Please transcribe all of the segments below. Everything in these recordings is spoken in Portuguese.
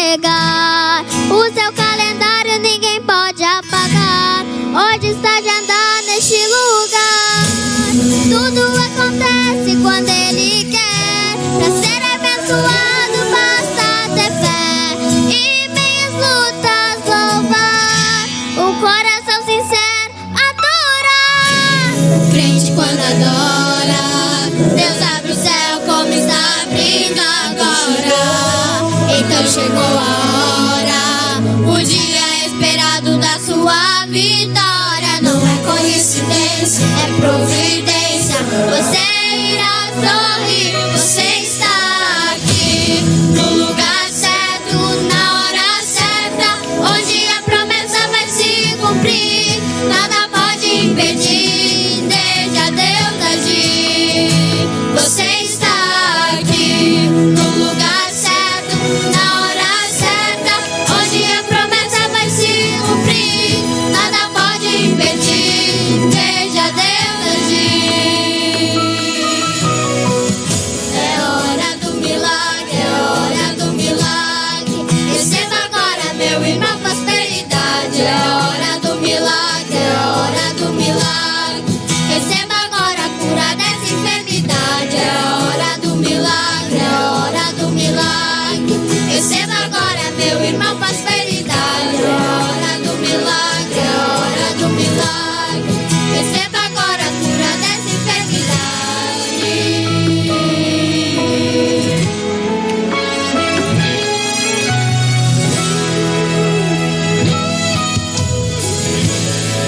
chegar. O seu calendário ninguém pode apagar. Hoje está de andar neste lugar. Tudo acontece quando Ele quer. Pra ser abençoado basta ter fé e meias lutas louvar. O coração sincero adorar. O crente quando adora, Deus abre o céu como está abrindo agora. Então chegou a hora, o dia esperado da sua vitória. Não é coincidência, é providência. Você irá sorrir, você está aqui no lugar certo, na hora certa, onde a promessa vai se cumprir. Nada pode impedir, deixa Deus agir. Você está aqui no lugar certo, na hora certa, onde a promessa vai se cumprir. Nada pode impedir, deixa Deus agir. É hora do milagre, é hora do milagre. Receba agora, meu irmão, prosperidade. É hora do milagre, é hora do milagre. Receba agora a cura dessa enfermidade. É hora do milagre, é hora do milagre. Receba agora, meu irmão, prosperidade. É hora do milagre, é hora do milagre. Receba agora a cura dessa enfermidade.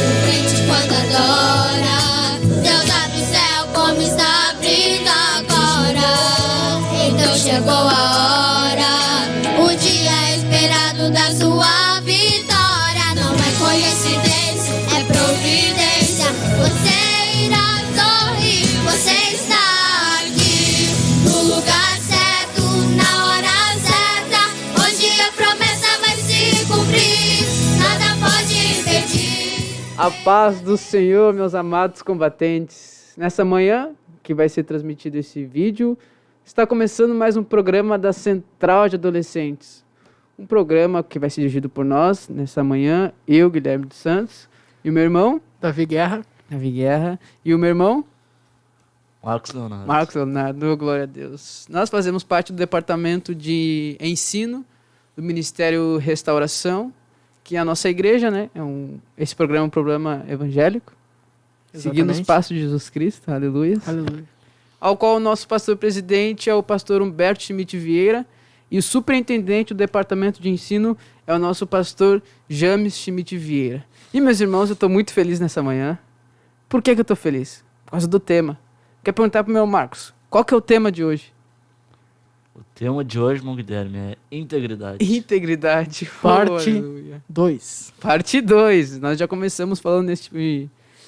O crente quando adora, Deus abre o céu como está abrindo agora. Então chegou a hora, o dia esperado da sua vitória. Não é coincidência, é providência. Você irá sorrir, você está aqui no lugar certo, na hora certa, onde a promessa vai se cumprir. Nada pode impedir. A paz do Senhor, meus amados combatentes. Nessa manhã, que vai ser transmitido esse vídeo, está começando mais um programa da Central de Adolescentes. Um programa que vai ser dirigido por nós, nessa manhã, eu, Guilherme dos Santos, e o meu irmão, Davi Guerra. e o meu irmão, Marcos Leonardo. Marcos Leonardo, glória a Deus. Nós fazemos parte do departamento de ensino do Ministério Restauração, que é a nossa igreja, né? Esse programa é um programa evangélico, seguindo os Exatamente. passos de Jesus Cristo, aleluia. Aleluia. Ao qual o nosso pastor-presidente é o pastor Humberto Schmidt Vieira, e o superintendente do departamento de ensino é o nosso pastor James Schmidt Vieira. E, meus irmãos, eu estou muito feliz nessa manhã. Por que eu estou feliz? Por causa do tema. Quero perguntar para o meu Marcos, qual que é o tema de hoje? O tema de hoje, irmão Guilherme, é integridade. Integridade. Parte Aleluia. 2. Parte 2. Nós já começamos falando nesse...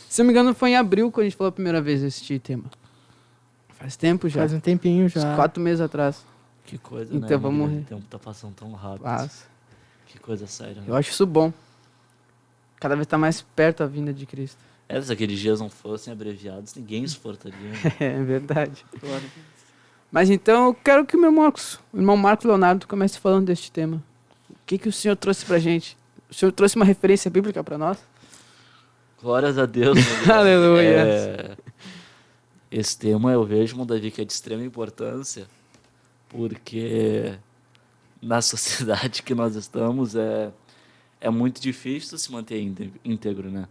Se não me engano, foi em abril quando a gente falou a primeira vez este tema. Faz tempo já. Faz um tempinho já. Uns 4 meses atrás. Que coisa, Então né? vamos- Guilherme? O tempo tá passando tão rápido. Passa. Que coisa séria. Né? Eu acho isso bom. Cada vez está mais perto a vinda de Cristo. Se aqueles dias não fossem abreviados, ninguém suportaria. Né? É verdade. Mas então eu quero que o irmão Marcos Leonardo, comece falando deste tema. O que o senhor trouxe pra gente? O senhor trouxe uma referência bíblica para nós? Glórias a Deus. Né, Guilherme? Aleluia. Esse tema eu vejo, irmão Davi, que é de extrema importância, porque na sociedade que nós estamos é muito difícil se manter íntegro, né?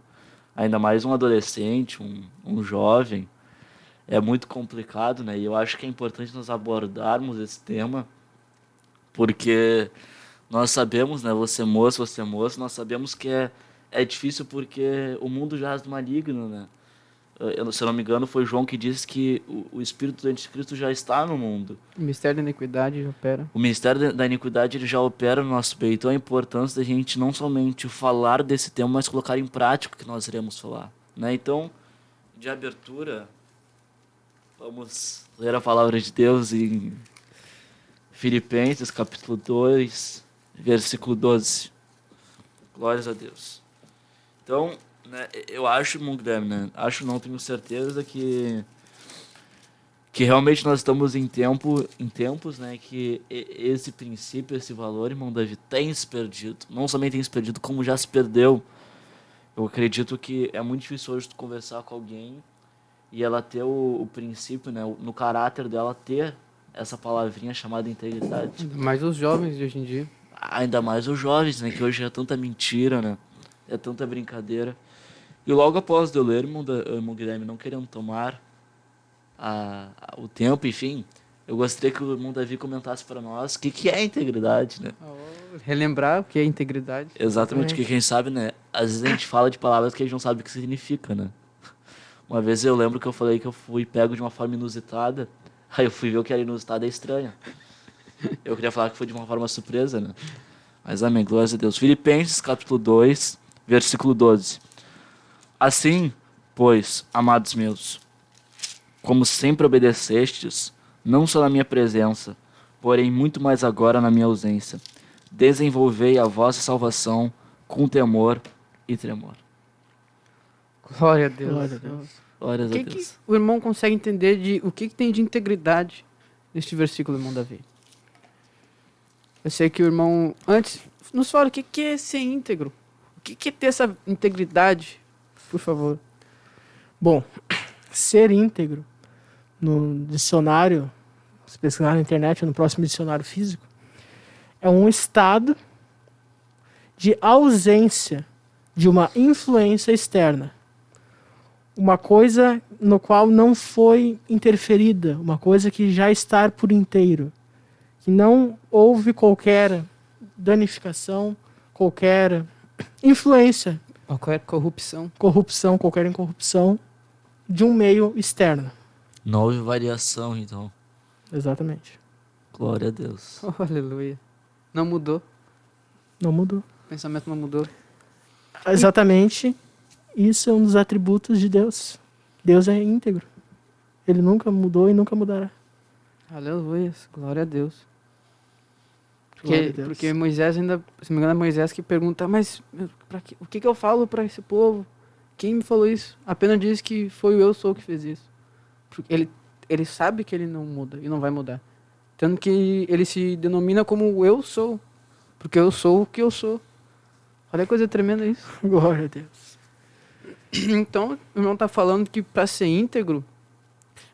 Ainda mais um adolescente, um jovem, é muito complicado, né? E eu acho que é importante nós abordarmos esse tema, porque nós sabemos, né? Você moço, nós sabemos que é difícil porque o mundo jaz do maligno, né? Se eu não me engano, foi João que disse que o espírito do anticristo já está no mundo. O mistério da iniquidade opera. O ministério da iniquidade ele já opera no nosso peito. Então a importância da gente não somente falar desse tema, mas colocar em prática o que nós iremos falar. Né? Então, de abertura, vamos ler a palavra de Deus em Filipenses, capítulo 2, versículo 12. Glórias a Deus. Então, né, eu acho, irmão Guilherme, né? Tenho certeza que realmente nós estamos em tempos, né, que esse princípio, esse valor, irmão Davi, tem se perdido. Não somente tem se perdido, como já se perdeu. Eu acredito que é muito difícil hoje tu conversar com alguém e ela ter o princípio, né, no caráter dela ter essa palavrinha chamada integridade. Ainda mais os jovens de hoje em dia. Ainda mais os jovens, né, que hoje é tanta mentira, né, é tanta brincadeira. E logo após eu ler, irmão Guilherme, não querendo tomar o tempo, enfim, eu gostaria que o irmão Davi comentasse para nós o que é integridade, né? Relembrar o que é integridade. Exatamente, que quem sabe, né? Às vezes a gente fala de palavras que a gente não sabe o que significa, né? Uma vez eu lembro que eu falei que eu fui pego de uma forma inusitada, aí eu fui ver o que era inusitado é estranho. Eu queria falar que foi de uma forma surpresa, né? Mas amém, glórias a Deus. Filipenses, capítulo 2, versículo 12. Assim, pois, amados meus, como sempre obedecestes, não só na minha presença, porém muito mais agora na minha ausência, desenvolvei a vossa salvação com temor e tremor. Glória a Deus. Glória a Deus. Glórias O a que Deus. o irmão consegue entender de o que tem de integridade neste versículo, irmão Davi? Eu sei que o irmão antes nos fala o que é ser íntegro. O que é ter essa integridade, por favor. Bom, ser íntegro, no dicionário, se pesquisar na internet, no próximo dicionário físico, é um estado de ausência de uma influência externa. Uma coisa no qual não foi interferida, uma coisa que já está por inteiro, que não houve qualquer danificação, qualquer influência, Qualquer corrupção. corrupção, qualquer incorrupção de um meio externo. Não houve variação, então. Exatamente. Glória a Deus. Oh, aleluia. Não mudou. Não mudou. O pensamento não mudou. Exatamente. Isso é um dos atributos de Deus. Deus é íntegro. Ele nunca mudou e nunca mudará. Aleluia. Glória a Deus. Glória a Deus. Porque Moisés ainda, se não me engano, é Moisés que pergunta, mas o que eu falo para esse povo? Quem me falou isso? Apenas diz que foi o eu sou que fez isso. Porque ele sabe que ele não muda e não vai mudar. Tanto que ele se denomina como o eu sou. Porque eu sou o que eu sou. Olha que coisa tremenda isso. Glória a Deus. Então, o irmão está falando que para ser íntegro,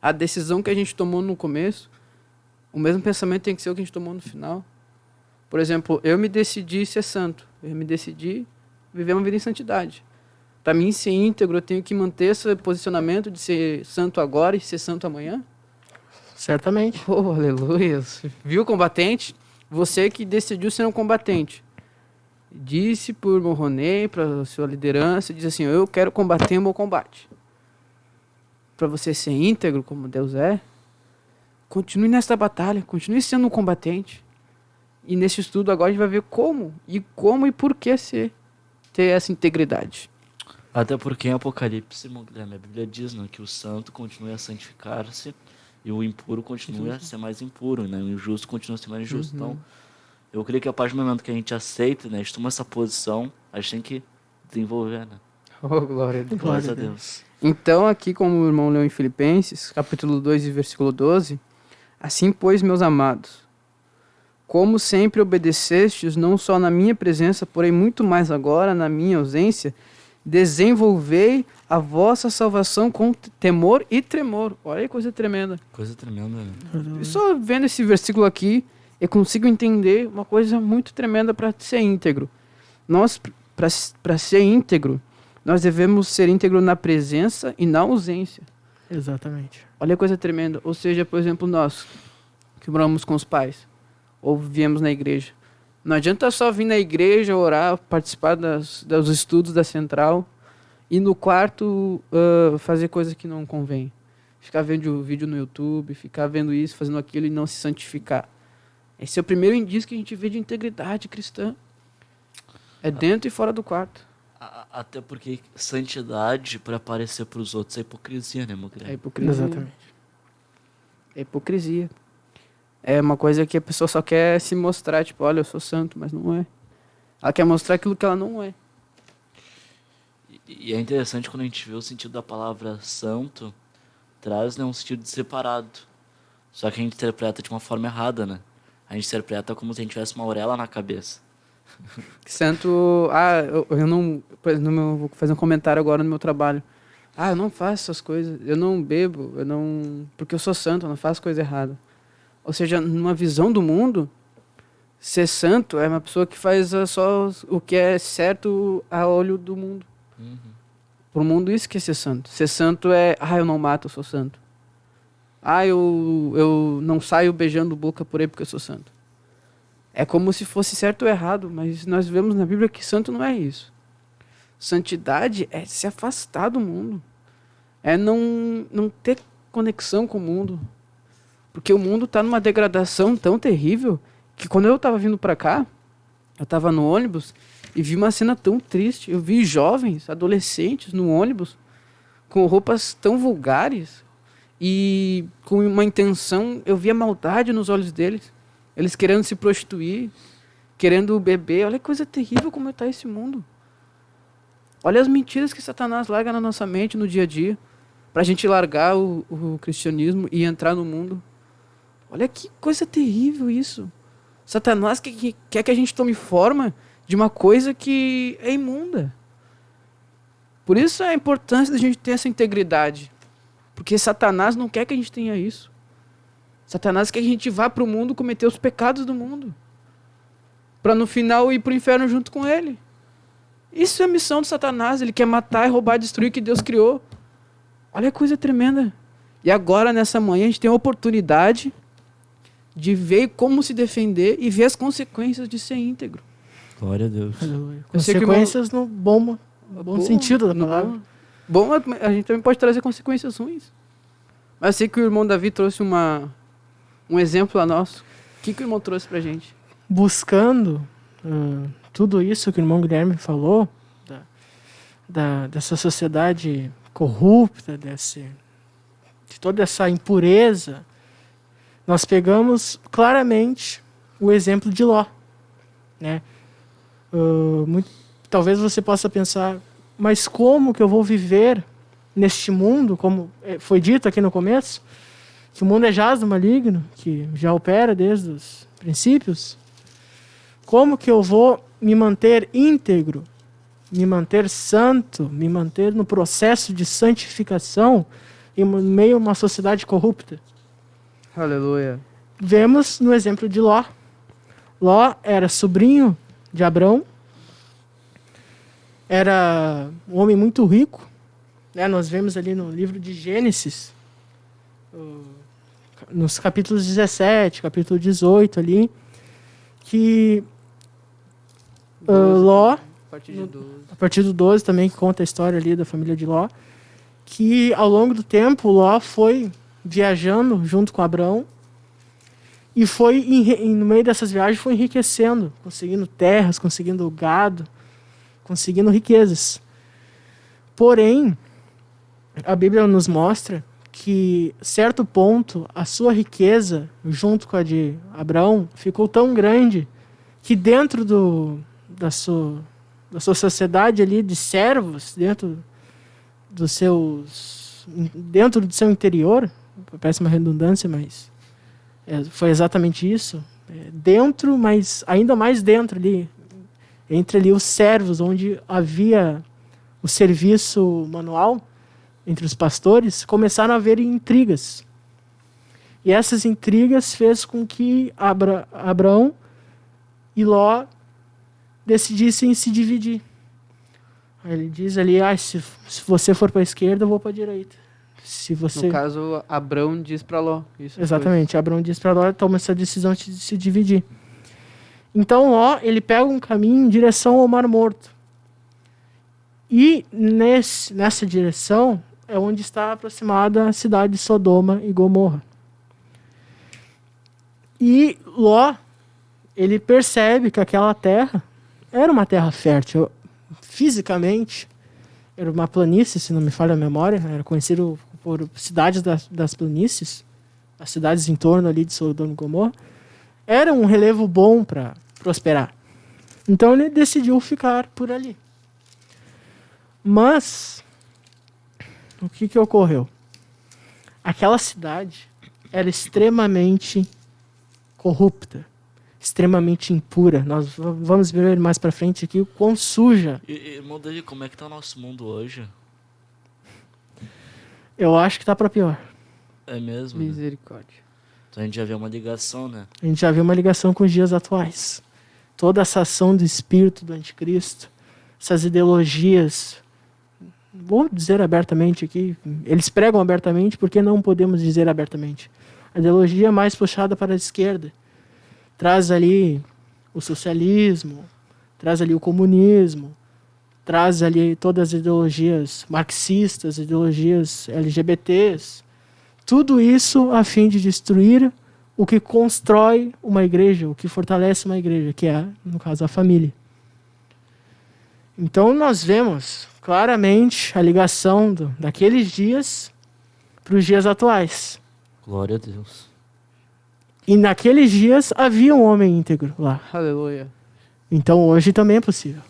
a decisão que a gente tomou no começo, o mesmo pensamento tem que ser o que a gente tomou no final. Por exemplo, eu me decidi ser santo. Eu me decidi viver uma vida em santidade. Para mim ser íntegro, eu tenho que manter esse posicionamento de ser santo agora e ser santo amanhã? Certamente. Oh, aleluia. Viu, combatente? Você que decidiu ser um combatente. Disse por Ronê, para sua liderança, diz assim, eu quero combater o meu combate. Para você ser íntegro, como Deus é, continue nessa batalha, continue sendo um combatente. E nesse estudo agora a gente vai ver como e por que ter essa integridade. Até porque em Apocalipse, irmão Guilherme, a Bíblia diz, né, que o santo continua a santificar-se e o impuro continua a ser mais impuro, né? O injusto continua a ser mais injusto. Então, eu creio que a partir do momento que a gente aceita, né, a gente toma essa posição, a gente tem que desenvolver, né? Oh, glória a Deus. Glória a Deus. Então, aqui como o irmão leu em Filipenses, capítulo 2 e versículo 12, assim, pois, meus amados, como sempre obedecestes, não só na minha presença, porém muito mais agora, na minha ausência, desenvolvei a vossa salvação com temor e tremor. Olha que coisa tremenda. Coisa tremenda, né? E só vendo esse versículo aqui, eu consigo entender uma coisa muito tremenda para ser íntegro. Nós, para ser íntegro, nós devemos ser íntegro na presença e na ausência. Exatamente. Olha que coisa tremenda. Ou seja, por exemplo, nós que moramos com os pais, ou viemos na igreja. Não adianta só vir na igreja, orar, participar dos estudos da central e no quarto fazer coisa que não convém. Ficar vendo vídeo no YouTube, ficar vendo isso, fazendo aquilo e não se santificar. Esse é o primeiro indício que a gente vê de integridade cristã. É dentro e fora do quarto. Até porque santidade para aparecer para os outros é hipocrisia, né, meu querido? É hipocrisia. Exatamente. É hipocrisia. É uma coisa que a pessoa só quer se mostrar, tipo, olha, eu sou santo, mas não é. Ela quer mostrar aquilo que ela não é. E é interessante quando a gente vê o sentido da palavra santo, traz, né, um sentido de separado. Só que a gente interpreta de uma forma errada, né? A gente interpreta como se a gente tivesse uma auréola na cabeça. Santo... Ah, eu não... Por exemplo, vou fazer um comentário agora no meu trabalho. Ah, eu não faço essas coisas. Eu não bebo. Eu não... Porque eu sou santo, eu não faço coisa errada. Ou seja, numa visão do mundo, ser santo é uma pessoa que faz só o que é certo a olho do mundo. Pro mundo isso que é ser santo. Ser santo é... Ah, eu não mato, eu sou santo. Ah, eu não saio beijando boca por aí porque eu sou santo. É como se fosse certo ou errado, mas nós vemos na Bíblia que santo não é isso. Santidade é se afastar do mundo. É não ter conexão com o mundo. Porque o mundo está numa degradação tão terrível que quando eu estava vindo para cá, eu estava no ônibus e vi uma cena tão triste. Eu vi jovens, adolescentes no ônibus com roupas tão vulgares e com uma intenção, eu via maldade nos olhos deles. Eles querendo se prostituir, querendo beber. Olha que coisa terrível como está esse mundo. Olha as mentiras que Satanás larga na nossa mente no dia a dia, para a gente largar o cristianismo e entrar no mundo. Olha que coisa terrível isso. Satanás quer que a gente tome forma de uma coisa que é imunda. Por isso a importância da gente ter essa integridade. Porque Satanás não quer que a gente tenha isso. Satanás quer que a gente vá para o mundo cometer os pecados do mundo. Para no final ir para o inferno junto com ele. Isso é a missão de Satanás. Ele quer matar, roubar, destruir o que Deus criou. Olha a coisa tremenda. E agora, nessa manhã, a gente tem a oportunidade de ver como se defender e ver as consequências de ser íntegro. Glória a Deus. Consequências no bom sentido da palavra. Bom, a gente também pode trazer consequências ruins. Mas eu sei que o irmão Davi trouxe um exemplo a nós. O que o irmão trouxe pra gente? Buscando tudo isso que o irmão Guilherme falou, dessa sociedade corrupta, de toda essa impureza, nós pegamos claramente o exemplo de Ló, né? Talvez você possa pensar, mas como que eu vou viver neste mundo, como foi dito aqui no começo, que o mundo é jaz do maligno, que já opera desde os princípios? Como que eu vou me manter íntegro, me manter santo, me manter no processo de santificação em meio a uma sociedade corrupta? Aleluia. Vemos no exemplo de Ló. Ló era sobrinho de Abrão, era um homem muito rico, né? Nós vemos ali no livro de Gênesis, nos capítulos 17, capítulo 18 ali, que 12, Ló, a partir do 12 também, que conta a história ali da família de Ló, que ao longo do tempo Ló foi viajando junto com Abrão e foi no meio dessas viagens foi enriquecendo, conseguindo terras, conseguindo gado, conseguindo riquezas. Porém, a Bíblia nos mostra que, a certo ponto, a sua riqueza, junto com a de Abraão, ficou tão grande que dentro da sua sociedade ali de servos, dentro do seu interior, parece uma redundância, mas foi exatamente isso, dentro, mas ainda mais dentro ali, entre ali os servos, onde havia o serviço manual, entre os pastores, começaram a haver intrigas. E essas intrigas fez com que Abrão e Ló decidissem se dividir. Aí ele diz ali, se você for para a esquerda, eu vou para a direita. No caso, Abrão diz para Ló. Isso. Exatamente, Abrão diz para Ló, toma essa decisão de se dividir. Então Ló, ele pega um caminho em direção ao Mar Morto. E nessa direção é onde está aproximada a cidade de Sodoma e Gomorra. E Ló, ele percebe que aquela terra era uma terra fértil. Fisicamente, era uma planície, se não me falha a memória, era conhecido por cidades das planícies, as cidades em torno ali de Sodoma e Gomorra. Era um relevo bom para prosperar. Então ele decidiu ficar por ali. Mas o que ocorreu? Aquela cidade era extremamente corrupta, extremamente impura. Nós vamos ver mais para frente aqui o quão suja. Irmão Davi, como é que tá o nosso mundo hoje? Eu acho que tá para pior. É mesmo? Né? Misericórdia. Então a gente já vê uma ligação, né? A gente já vê uma ligação com os dias atuais. Toda essa ação do espírito do anticristo, essas ideologias, vou dizer abertamente aqui, eles pregam abertamente, porque não podemos dizer abertamente. A ideologia mais puxada para a esquerda traz ali o socialismo, traz ali o comunismo, traz ali todas as ideologias marxistas, ideologias LGBTs, tudo isso a fim de destruir o que constrói uma igreja, o que fortalece uma igreja, que é, no caso, a família. Então nós vemos claramente a ligação daqueles dias para os dias atuais. Glória a Deus. E naqueles dias havia um homem íntegro lá. Aleluia. Então hoje também é possível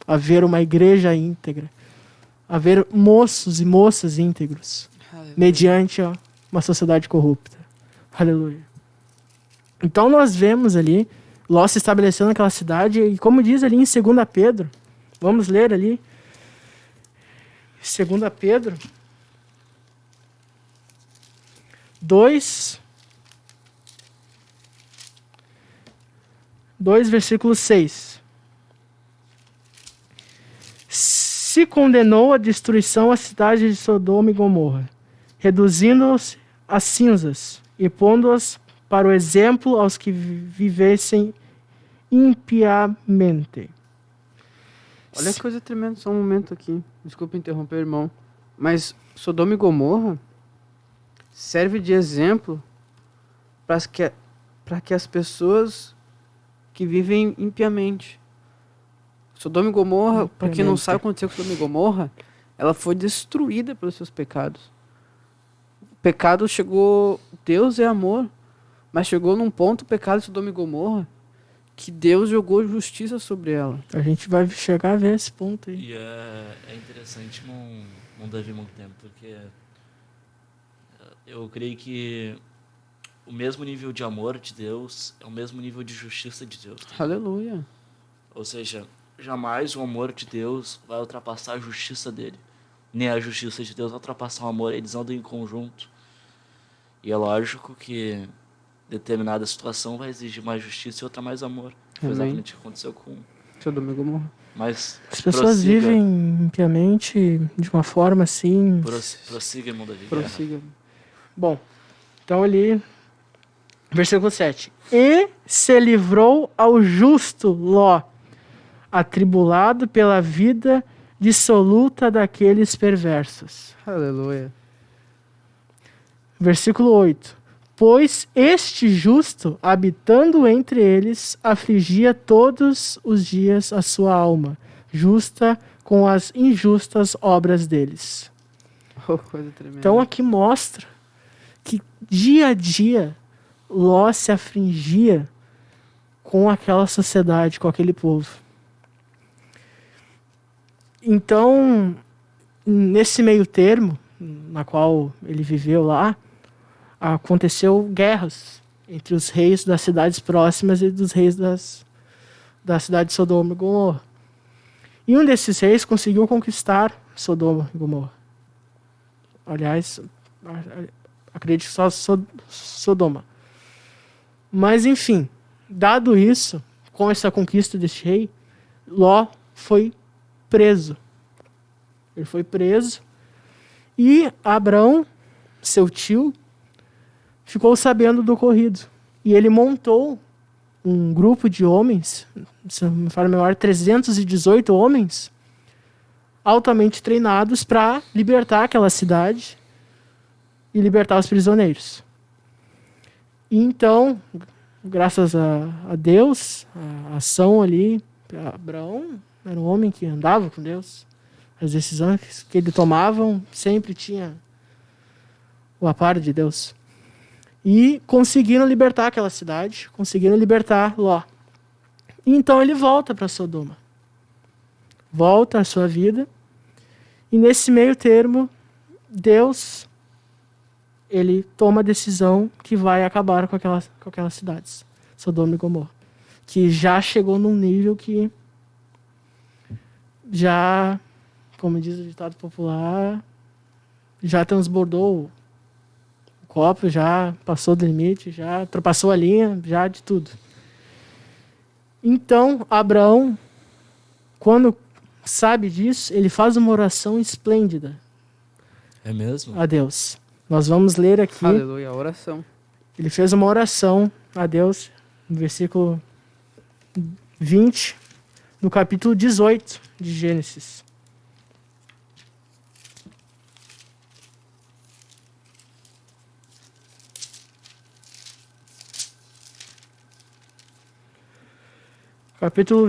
haver uma igreja íntegra, haver moços e moças íntegros, Aleluia. mediante uma sociedade corrupta. Aleluia. Então nós vemos ali Ló se estabeleceu naquela cidade, e como diz ali em 2 Pedro, vamos ler ali, 2 Pedro 2, versículo 6. Se condenou à destruição a cidade de Sodoma e Gomorra, reduzindo-os a cinzas e pondo-as para o exemplo aos que vivessem impiamente. Olha que coisa tremenda, só um momento aqui. Desculpa interromper, irmão. Mas Sodoma e Gomorra serve de exemplo para que as pessoas que vivem impiamente. Sodoma e Gomorra, para quem não sabe o que aconteceu com Sodoma e Gomorra, ela foi destruída pelos seus pecados. O pecado chegou... Deus é amor, mas chegou num ponto, o pecado de Sodoma e Gomorra, que Deus jogou justiça sobre ela. A gente vai chegar a ver esse ponto aí. E é interessante não Davi muito tempo, porque eu creio que o mesmo nível de amor de Deus é o mesmo nível de justiça de Deus. Aleluia. Ou seja, jamais o amor de Deus vai ultrapassar a justiça dele. Nem a justiça de Deus vai ultrapassar o amor. Eles andam em conjunto. E é lógico que determinada situação vai exigir mais justiça e outra mais amor. Foi exatamente o que aconteceu com Sodoma e Gomorra. Mas as pessoas vivem impiamente de uma forma assim... Prossiga, irmão Davi. Prossiga. Bom, então ali, versículo 7. E se livrou ao justo Ló, atribulado pela vida dissoluta daqueles perversos. Aleluia. Versículo 8. Pois este justo, habitando entre eles, afligia todos os dias a sua alma, justa com as injustas obras deles. Oh, coisa tremenda. Então aqui mostra que dia a dia Ló se afligia com aquela sociedade, com aquele povo. Então, nesse meio termo, na qual ele viveu lá, aconteceu guerras entre os reis das cidades próximas e dos reis da cidade de Sodoma e Gomorra. E um desses reis conseguiu conquistar Sodoma e Gomorra. Aliás, acredito que só Sodoma. Mas, enfim, dado isso, com essa conquista deste rei, Ló foi preso. Ele foi preso e Abrão, seu tio, ficou sabendo do ocorrido. E ele montou um grupo de homens, se não me falha a memória, 318 homens, altamente treinados para libertar aquela cidade e libertar os prisioneiros. E então, graças a Deus, a ação ali, Abraão era um homem que andava com Deus. As decisões que ele tomava sempre tinha o amparo de Deus. E conseguiram libertar aquela cidade, conseguiram libertar Ló. E então ele volta para Sodoma. Volta à sua vida. E nesse meio termo, Deus ele toma a decisão que vai acabar com aquelas cidades, Sodoma e Gomorra, que já chegou num nível que já, como diz o ditado popular, já transbordou o copo, já passou do limite, já ultrapassou a linha, já de tudo. Então, Abraão, quando sabe disso, ele faz uma oração esplêndida É mesmo? a Deus. Nós vamos ler aqui. Aleluia, oração. Ele fez uma oração a Deus, no versículo 20, no capítulo 18 de Gênesis. Capítulo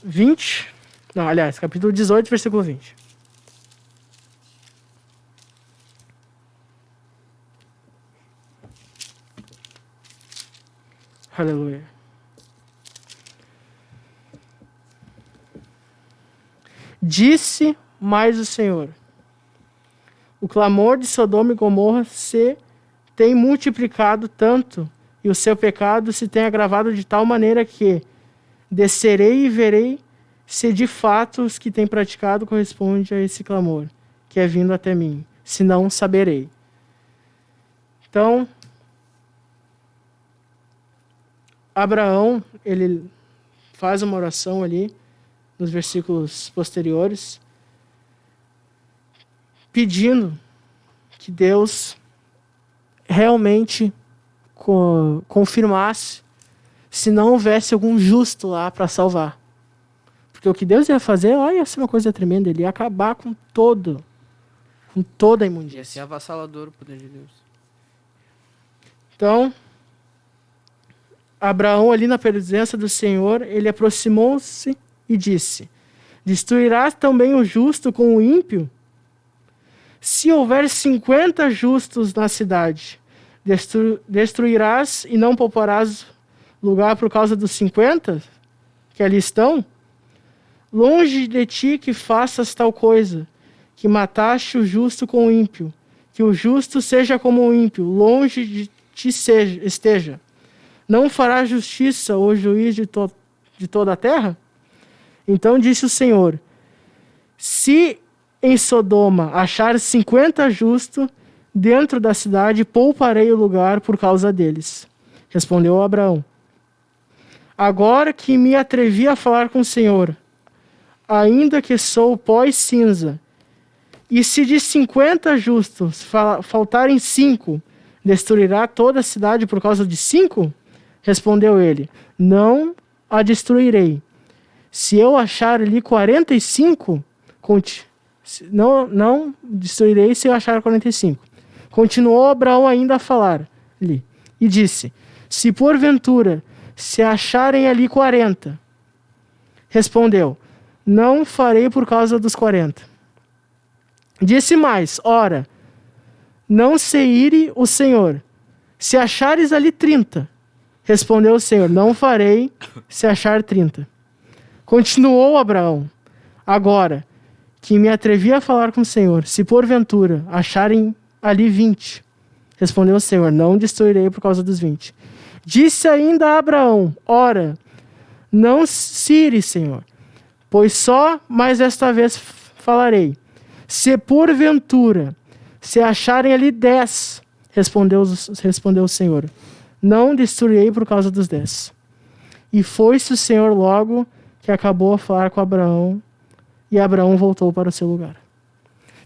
20, não, aliás, capítulo 18, versículo 20. Aleluia. Disse mais o Senhor: o clamor de Sodoma e Gomorra se tem multiplicado tanto, e o seu pecado se tem agravado de tal maneira que descerei e verei se de fato os que têm praticado corresponde a esse clamor que é vindo até mim, senão saberei. Então, Abraão, ele faz uma oração ali, nos versículos posteriores, pedindo que Deus realmente confirmasse se não houvesse algum justo lá para salvar. Porque o que Deus ia fazer, ia ser uma coisa tremenda, ele ia acabar com toda a Ia imundícia. ser avassalador o poder de Deus. Então, Abraão, ali na presença do Senhor, ele aproximou-se e disse: destruirás também o justo com o ímpio? Se houver 50 justos na cidade, destruirás e não pouparás lugar por causa dos 50 que ali estão? Longe de ti que faças tal coisa, que mataste o justo com o ímpio, que o justo seja como o ímpio, longe de ti esteja. Não fará justiça o juiz de toda a terra? Então disse o Senhor: se em Sodoma achar 50 justos dentro da cidade, pouparei o lugar por causa deles. Respondeu Abraão: agora que me atrevi a falar com o Senhor, ainda que sou pó e cinza, e se de 50 justos faltarem 5, destruirá toda a cidade por causa de 5? Respondeu ele: não a destruirei. Se eu achar ali 45, não destruirei se eu achar 45. Continuou Abraão ainda a falar-lhe, e disse: se porventura se acharem ali 40, respondeu: não farei por causa dos 40. Disse mais: ora, não se ire o Senhor, se achares ali 30. Respondeu o Senhor: não farei se achar 30. Continuou Abraão: agora que me atrevi a falar com o Senhor, se porventura acharem ali 20. Respondeu o Senhor: não destruirei por causa dos 20. Disse ainda a Abraão: ora, não se ire, Senhor, pois só mais esta vez falarei. Se porventura se acharem ali 10, respondeu o Senhor: não destruirei por causa dos 10. E foi-se o Senhor logo que acabou a falar com Abraão, e Abraão voltou para o seu lugar.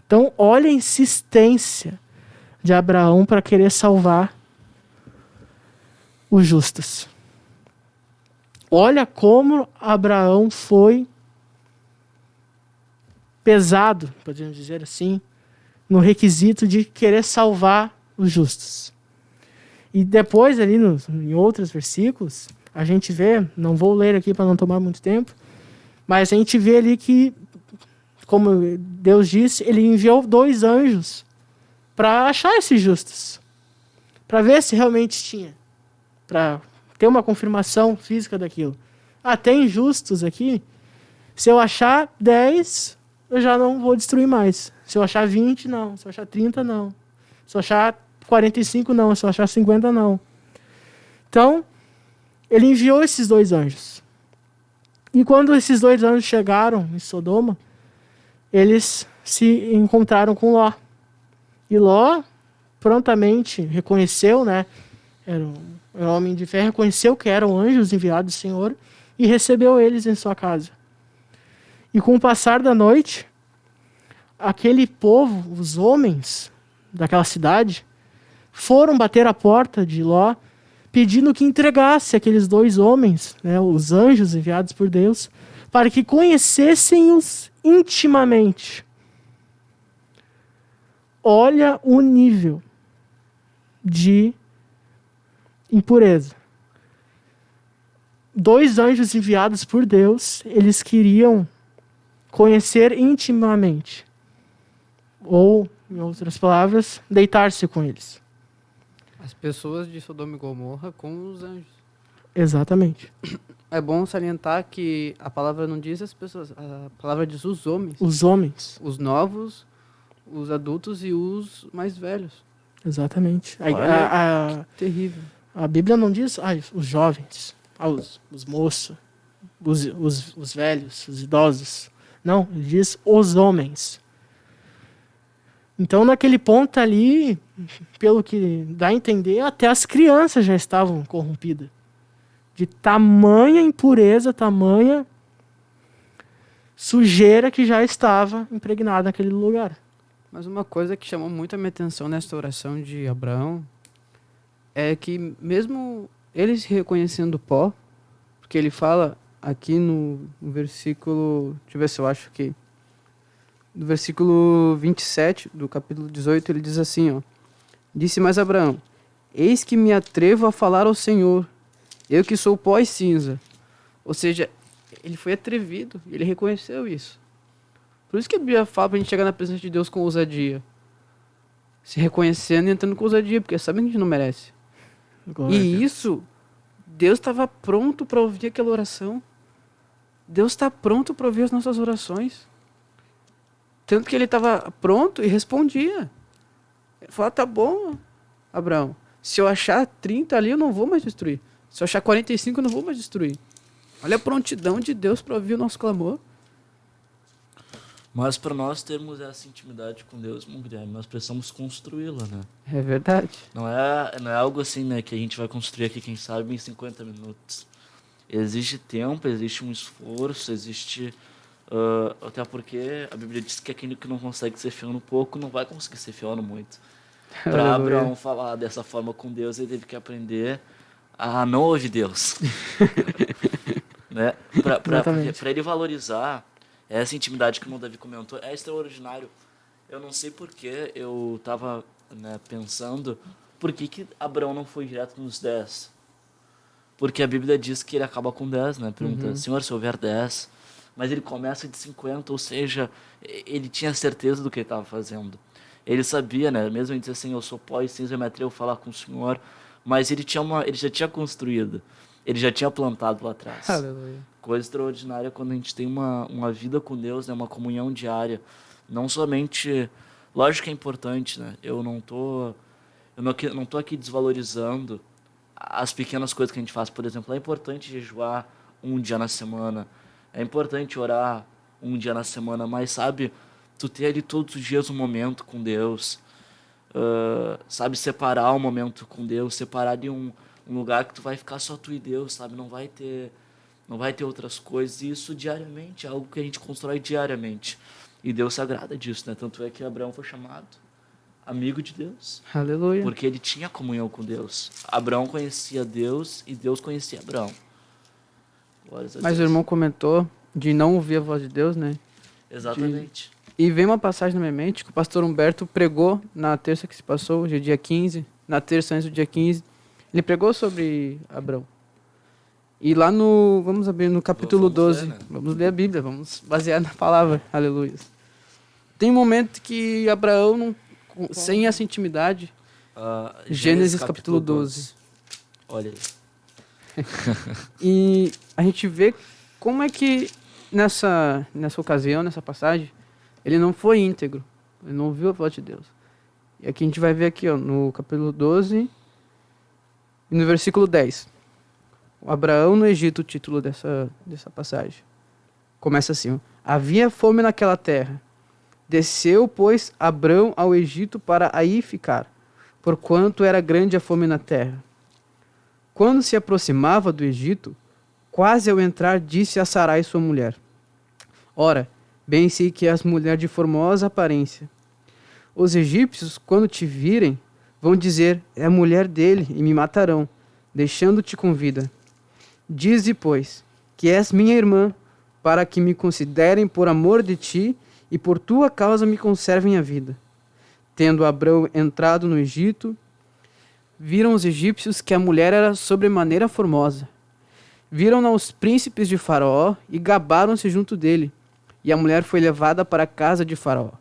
Então, olha a insistência de Abraão para querer salvar os justos. Olha como Abraão foi pesado, podemos dizer assim, no requisito de querer salvar os justos. E depois, ali em outros versículos, a gente vê, não vou ler aqui para não tomar muito tempo, mas a gente vê ali que, como Deus disse, ele enviou 2 anjos para achar esses justos, para ver se realmente tinha, para ter uma confirmação física daquilo. Tem justos aqui, se eu achar 10, eu já não vou destruir mais. Se eu achar 20, não. Se eu achar 30, não. Se eu achar 45 não, se eu achar 50 não. Então, ele enviou esses 2 anjos. E quando esses 2 anjos chegaram em Sodoma, eles se encontraram com Ló. E Ló prontamente reconheceu, né? Era um homem de fé, reconheceu que eram anjos enviados do Senhor e recebeu eles em sua casa. E com o passar da noite, aquele povo, os homens daquela cidade, foram bater a porta de Ló, pedindo que entregasse aqueles 2 homens, né, os anjos enviados por Deus, para que conhecessem-os intimamente. Olha o nível de impureza. 2 anjos enviados por Deus, eles queriam conhecer intimamente. Ou, em outras palavras, deitar-se com eles. As pessoas de Sodoma e Gomorra com os anjos. Exatamente. É bom salientar que a palavra não diz as pessoas, a palavra diz os homens. Os homens. Os novos, os adultos e os mais velhos. Exatamente. Terrível. A Bíblia não diz os jovens, os moços, os velhos, os idosos. Não, ele diz os homens. Então, naquele ponto ali, pelo que dá a entender, até as crianças já estavam corrompidas. De tamanha impureza, tamanha sujeira que já estava impregnada naquele lugar. Mas uma coisa que chamou muito a minha atenção nesta oração de Abraão é que mesmo ele se reconhecendo pó, porque ele fala aqui no versículo, deixa eu ver se eu acho que no versículo 27 do capítulo 18, ele diz assim, ó: Disse mais Abraão: Eis que me atrevo a falar ao Senhor, eu que sou pó e cinza. Ou seja, ele foi atrevido, ele reconheceu isso. Por isso que a Bíblia fala pra gente chegar na presença de Deus com ousadia. Se reconhecendo e entrando com ousadia, porque sabe que a gente não merece. Glória a Deus. E isso, Deus estava pronto para ouvir aquela oração. Deus está pronto para ouvir as nossas orações. Tanto que ele estava pronto e respondia. Ele falou: tá bom, Abraão. Se eu achar 30 ali, eu não vou mais destruir. Se eu achar 45, eu não vou mais destruir. Olha a prontidão de Deus para ouvir o nosso clamor. Mas para nós termos essa intimidade com Deus, irmão Guilherme, nós precisamos construí-la, né? É verdade. Não é algo assim, né, que a gente vai construir aqui, quem sabe, em 50 minutos. Existe tempo, existe um esforço, existe... até porque a Bíblia diz que aquele que não consegue ser fiel no pouco não vai conseguir ser fiel no muito. Para Abraão falar dessa forma com Deus, ele teve que aprender a não ouvir Deus. Né? Para ele valorizar essa intimidade que o irmão Davi comentou, é extraordinário. Eu não sei porquê, eu estava, né, pensando, por que Abraão não foi direto nos 10? Porque a Bíblia diz que ele acaba com 10, né? Pergunta, Senhor, se houver 10... Mas ele começa de 50, ou seja, ele tinha certeza do que ele estava fazendo. Ele sabia, né? Mesmo ele dizia assim, eu sou pó e cinza, eu me atrevo a falar com o Senhor. Mas ele já tinha construído, ele já tinha plantado lá atrás. Aleluia. Coisa extraordinária quando a gente tem uma vida com Deus, né? Uma comunhão diária. Não somente... Lógico que é importante, né? Eu não tô aqui desvalorizando as pequenas coisas que a gente faz. Por exemplo, é importante jejuar um dia na semana. É importante orar um dia na semana, mas, sabe, tu ter ali todos os dias um momento com Deus, sabe, separar um momento com Deus, separar ali um lugar que tu vai ficar só tu e Deus, sabe, não vai ter outras coisas, e isso diariamente, é algo que a gente constrói diariamente, e Deus se agrada disso, né, tanto é que Abraão foi chamado amigo de Deus, Aleluia. porque ele tinha comunhão com Deus. Abraão conhecia Deus e Deus conhecia Abraão. Mas o irmão comentou de não ouvir a voz de Deus, né? Exatamente. E vem uma passagem na minha mente que o pastor Humberto pregou na terça que se passou, hoje é dia 15, na terça antes do dia 15. Ele pregou sobre Abraão. E lá vamos abrir no capítulo 12, vamos ler a Bíblia, vamos basear na palavra, aleluia. Tem um momento que Abraão, sem essa intimidade, Gênesis capítulo 12. Olha aí. E a gente vê como é que nessa ocasião, nessa passagem, ele não foi íntegro, ele não ouviu a voz de Deus. E aqui a gente vai ver aqui, ó, no capítulo 12 e no versículo 10. O Abraão no Egito, o título dessa passagem. Começa assim, ó. Havia fome naquela terra. Desceu, pois, Abrão ao Egito para aí ficar, porquanto era grande a fome na terra. Quando se aproximava do Egito, quase ao entrar, disse a Sarai sua mulher: Ora, bem sei que és mulher de formosa aparência. Os egípcios, quando te virem, vão dizer, é a mulher dele, e me matarão, deixando-te com vida. Dize, pois, que és minha irmã, para que me considerem por amor de ti, e por tua causa me conservem a vida. Tendo Abrão entrado no Egito, viram os egípcios que a mulher era sobremaneira formosa. Viram-na os príncipes de Faraó, e gabaram-se junto dele, e a mulher foi levada para a casa de Faraó.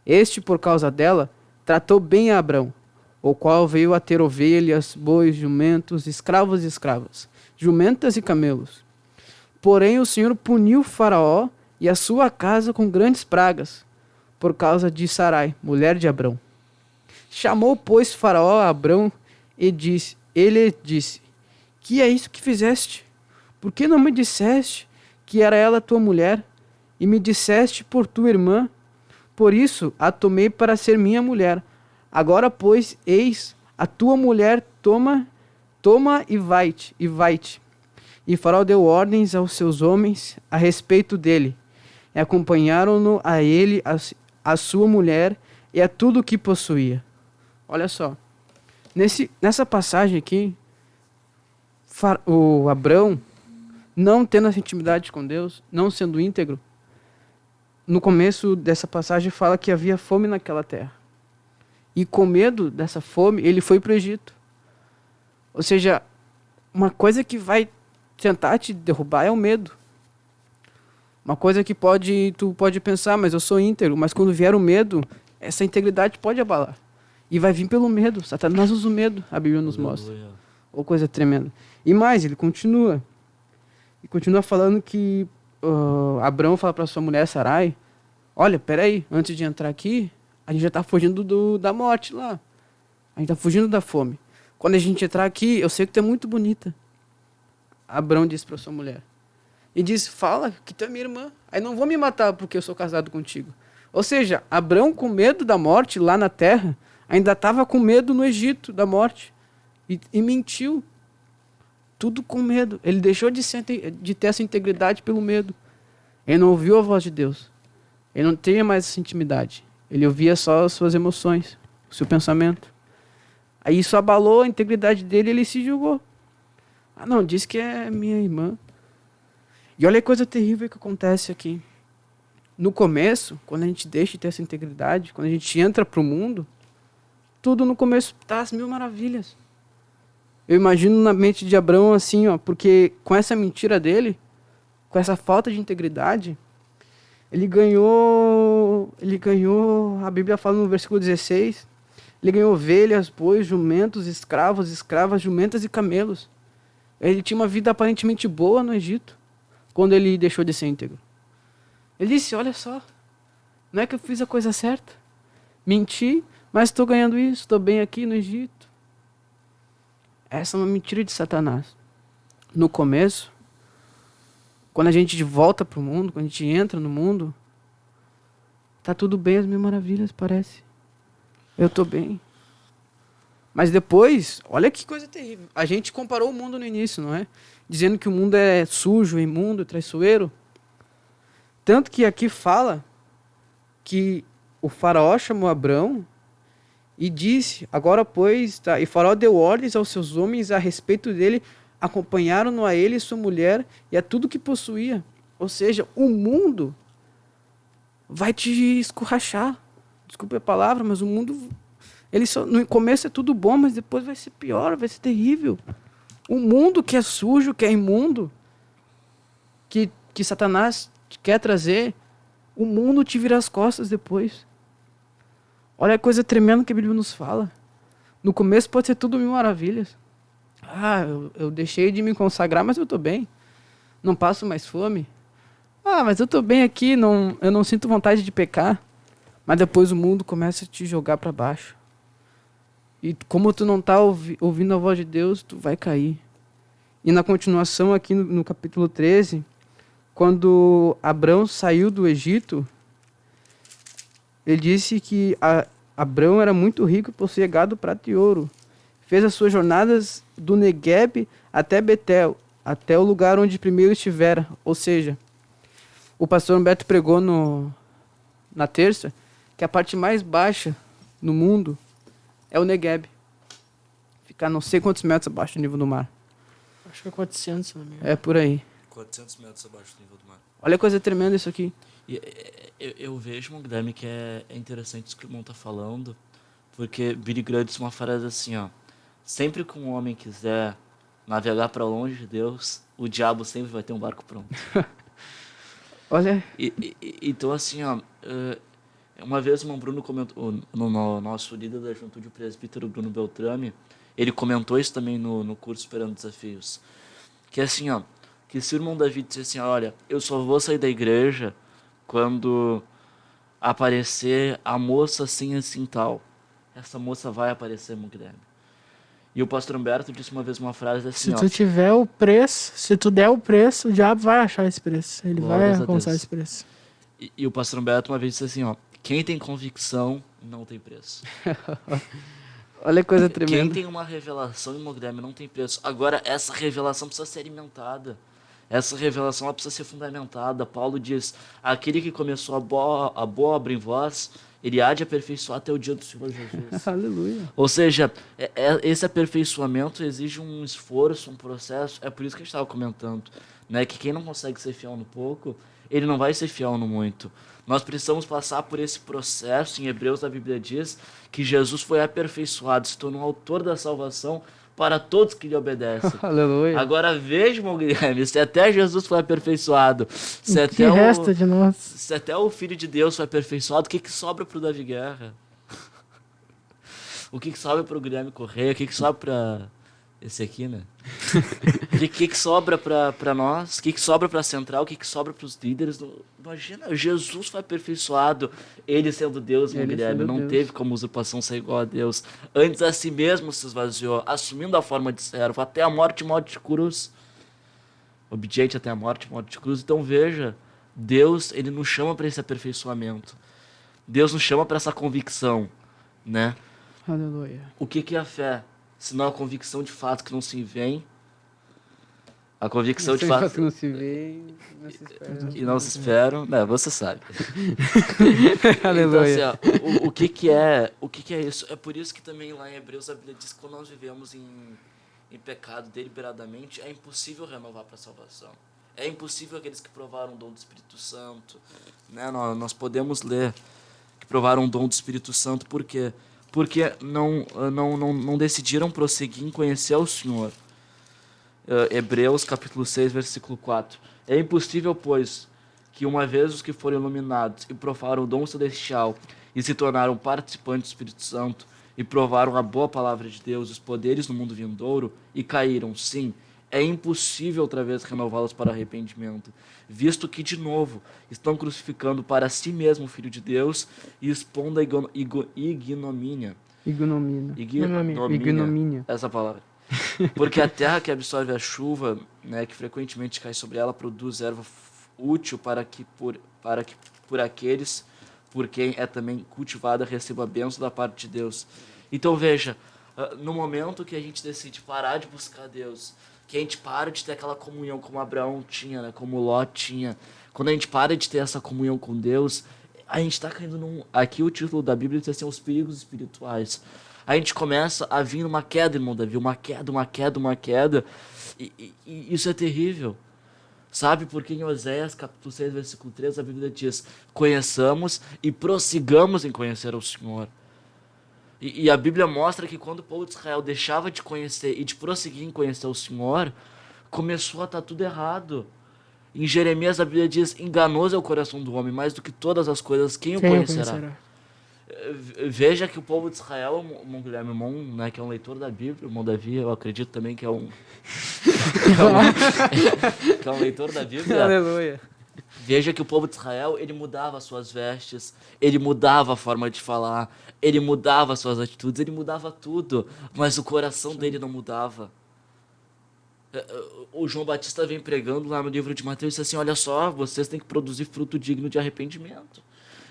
Este, por causa dela, tratou bem a Abrão, o qual veio a ter ovelhas, bois, jumentos, escravos e escravas, jumentas e camelos. Porém o Senhor puniu Faraó e a sua casa com grandes pragas, por causa de Sarai, mulher de Abrão. Chamou, pois, Faraó a Abrão e ele disse, que é isso que fizeste? Por que não me disseste que era ela tua mulher, e me disseste por tua irmã? Por isso a tomei para ser minha mulher. Agora, pois, eis, a tua mulher toma e vai-te. E Faraó deu ordens aos seus homens a respeito dele, e acompanharam-no a ele, a sua mulher, e a tudo o que possuía. Olha só, nessa passagem aqui, o Abrão, não tendo essa intimidade com Deus, não sendo íntegro, no começo dessa passagem fala que havia fome naquela terra. E com medo dessa fome, ele foi para o Egito. Ou seja, uma coisa que vai tentar te derrubar é o medo. Uma coisa que tu pode pensar, mas eu sou íntegro, mas quando vier o medo, essa integridade pode abalar. E vai vir pelo medo. Satanás usa o medo, a Bíblia nos mostra. Ou coisa tremenda. E mais, ele continua. E continua falando que Abrão fala para sua mulher Sarai, olha, peraí, antes de entrar aqui, a gente já está fugindo da morte lá. A gente está fugindo da fome. Quando a gente entrar aqui, eu sei que tu é muito bonita. Abrão disse para sua mulher. E disse, fala que tu é minha irmã. Aí não vou me matar porque eu sou casado contigo. Ou seja, Abrão com medo da morte lá na terra, ainda estava com medo no Egito da morte. E mentiu. Tudo com medo. Ele deixou de ter essa integridade pelo medo. Ele não ouviu a voz de Deus. Ele não tinha mais essa intimidade. Ele ouvia só as suas emoções, o seu pensamento. Aí isso abalou a integridade dele e ele se julgou. Ah, não, diz que é minha irmã. E olha a coisa terrível que acontece aqui. No começo, quando a gente deixa de ter essa integridade, quando a gente entra para o mundo, tudo no começo está às mil maravilhas. Eu imagino na mente de Abrão assim, ó, porque com essa mentira dele, com essa falta de integridade, ele ganhou, a Bíblia fala no versículo 16, ele ganhou ovelhas, bois, jumentos, escravos, escravas, jumentas e camelos. Ele tinha uma vida aparentemente boa no Egito, quando ele deixou de ser íntegro. Ele disse, olha só, não é que eu fiz a coisa certa, menti, mas estou ganhando isso, estou bem aqui no Egito. Essa é uma mentira de Satanás. No começo, quando a gente volta para o mundo, quando a gente entra no mundo, tá tudo bem, as mil maravilhas, parece. Eu estou bem. Mas depois, olha que coisa terrível. A gente comparou o mundo no início, não é? Dizendo que o mundo é sujo, imundo, traiçoeiro. Tanto que aqui fala que o faraó chamou Abrão e disse, agora pois, tá, e Faraó deu ordens aos seus homens a respeito dele, acompanharam-no a ele e sua mulher e a tudo que possuía. Ou seja, o mundo vai te escorrachar. Desculpe a palavra, mas o mundo, no começo é tudo bom, mas depois vai ser pior, vai ser terrível. O mundo que é sujo, que é imundo, que Satanás quer trazer, o mundo te vira as costas depois. Olha a coisa tremenda que a Bíblia nos fala. No começo pode ser tudo mil maravilhas. Ah, eu deixei de me consagrar, mas eu estou bem. Não passo mais fome. Ah, mas eu estou bem aqui, eu não sinto vontade de pecar. Mas depois o mundo começa a te jogar para baixo. E como tu não tá ouvindo a voz de Deus, tu vai cair. E na continuação aqui no capítulo 13, quando Abrão saiu do Egito, ele disse que Abrão era muito rico e possuía gado, prata e ouro. Fez as suas jornadas do Negueb até Betel, até o lugar onde primeiro estivera. Ou seja, o pastor Humberto pregou na terça que a parte mais baixa no mundo é o Negueb. Ficar não sei quantos metros abaixo do nível do mar. Acho que é 400, se não me engano. É por aí. 400 metros abaixo do nível do mar. Olha a coisa tremenda isso aqui. E eu vejo, Guilherme, que é interessante isso que o irmão está falando, porque Billy Graham disse uma frase assim, ó: sempre que um homem quiser navegar para longe de Deus, o diabo sempre vai ter um barco pronto. Olha, Então, assim, ó, uma vez o irmão Bruno comentou, no nosso líder da juventude, o presbítero Bruno Beltrame, ele comentou isso também no curso Superando Desafios, que assim, ó, que se o irmão Davi dissesse assim, olha, eu só vou sair da igreja quando aparecer a moça assim tal, essa moça vai aparecer, irmão Guilherme. E o pastor Humberto disse uma vez uma frase assim, Se tu tiver o preço, se tu der o preço, o diabo vai achar esse preço. Ele vai Glórias a alcançar Deus. esse preço. E o pastor Humberto uma vez disse assim, ó: quem tem convicção não tem preço. olha a coisa Quem tremenda. tem uma revelação, irmão Guilherme, não tem preço. Agora, essa revelação precisa ser alimentada. Essa revelação ela precisa ser fundamentada. Paulo diz, aquele que começou a boa obra em vós, ele há de aperfeiçoar até o dia do Senhor Jesus. Aleluia. Ou seja, esse aperfeiçoamento exige um esforço, um processo. É por isso que a gente estava comentando, né, que quem não consegue ser fiel no pouco, ele não vai ser fiel no muito. Nós precisamos passar por esse processo. Em Hebreus a Bíblia diz que Jesus foi aperfeiçoado, se tornou autor da salvação para todos que lhe obedecem. Aleluia. Agora veja, irmão Guilherme, se até Jesus foi aperfeiçoado, se O que até resta de nós? se até o Filho de Deus foi aperfeiçoado, o que sobra para o Davi Guerra? O que sobra para o Guilherme Correia? O que sobra para esse aqui, né? O que sobra para nós? O que sobra para a Central? O que sobra para os líderes? Imagina, Jesus foi aperfeiçoado, ele sendo Deus, irmão Ele Guilherme, sendo não Deus. teve como usurpação ser igual a Deus. Antes a si mesmo se esvaziou, assumindo a forma de servo, até a morte de cruz. Obediente até a morte de cruz. Então veja, Deus, ele nos chama para esse aperfeiçoamento. Deus nos chama para essa convicção, né? Aleluia. O que é a fé? Se não a convicção de fato que não se vem. A convicção de Sem fato que não se vê, não se espera. e não se esperam. Não, você sabe. Aleluia. Então, assim, ó, o que é isso? É por isso que também lá em Hebreus a Bíblia diz que quando nós vivemos em pecado deliberadamente, é impossível renovar para a salvação. É impossível aqueles que provaram o dom do Espírito Santo. Né? Nós podemos ler que provaram o dom do Espírito Santo. Por quê? Porque não decidiram prosseguir em conhecer o Senhor. Hebreus capítulo 6, versículo 4. É impossível, pois, que uma vez os que foram iluminados e provaram o dom celestial e se tornaram participantes do Espírito Santo e provaram a boa palavra de Deus, os poderes no mundo vindouro e caíram, sim, é impossível outra vez renová-los para arrependimento, visto que, de novo, estão crucificando para si mesmo o Filho de Deus e expondo a ignomínia. Ignomínia. Essa palavra. Porque a terra que absorve a chuva, né, que frequentemente cai sobre ela, produz erva útil para que por aqueles por quem é também cultivada receba a bênção da parte de Deus. Então veja, no momento que a gente decide parar de buscar Deus, que a gente para de ter aquela comunhão como Abraão tinha, né, como Ló tinha, quando a gente para de ter essa comunhão com Deus, a gente está caindo num... Aqui o título da Bíblia diz assim, os perigos espirituais. A gente começa a vir numa queda, irmão Davi, uma queda, e isso é terrível. Sabe, porque em Oséias, capítulo 6, versículo 3, a Bíblia diz, conheçamos e prossigamos em conhecer o Senhor. E a Bíblia mostra que quando o povo de Israel deixava de conhecer e de prosseguir em conhecer o Senhor, começou a estar tudo errado. Em Jeremias, a Bíblia diz, enganoso é o coração do homem, mais do que todas as coisas, quem o conhecerá? Veja que o povo de Israel, o irmão Guilherme, irmão, né, que é um leitor da Bíblia, o irmão Davi, eu acredito também que é um que é um leitor da Bíblia. Aleluia. Veja que o povo de Israel, ele mudava as suas vestes, ele mudava a forma de falar, ele mudava as suas atitudes, ele mudava tudo, mas o coração dele não mudava. O João Batista vem pregando lá no livro de Mateus e diz assim, olha só, vocês têm que produzir fruto digno de arrependimento.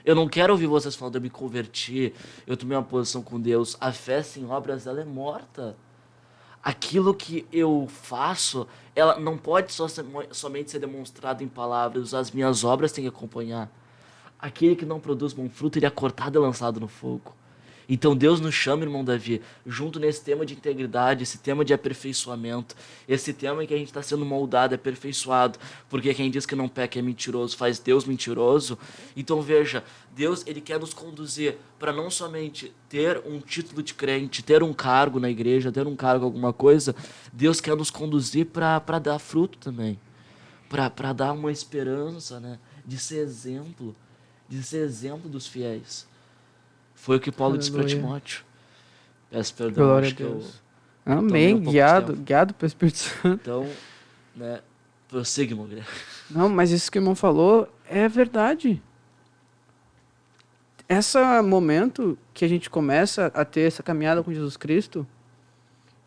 Eu não quero ouvir vocês falando, eu me converti, eu tomei uma posição com Deus. A fé sem obras, ela é morta. Aquilo que eu faço, ela não pode somente ser demonstrado em palavras, as minhas obras têm que acompanhar. Aquele que não produz bom fruto, ele é cortado e lançado no fogo. Então Deus nos chama, irmão Davi, junto nesse tema de integridade, esse tema de aperfeiçoamento, esse tema em que a gente está sendo moldado, aperfeiçoado, porque quem diz que não peca é mentiroso, faz Deus mentiroso. Então veja, Deus, ele quer nos conduzir para não somente ter um título de crente, ter um cargo na igreja, ter um cargo alguma coisa, Deus quer nos conduzir para dar fruto também, para dar uma esperança, né, de ser exemplo dos fiéis. Foi o que Paulo disse para Timóteo. Peço perdão, Glória acho a que eu Deus. tomei Amém, um pouco de guiado tempo. pelo Espírito Santo. Então, né, prossiga, meu Guilherme. Não, mas isso que o irmão falou é verdade. Esse momento que a gente começa a ter essa caminhada com Jesus Cristo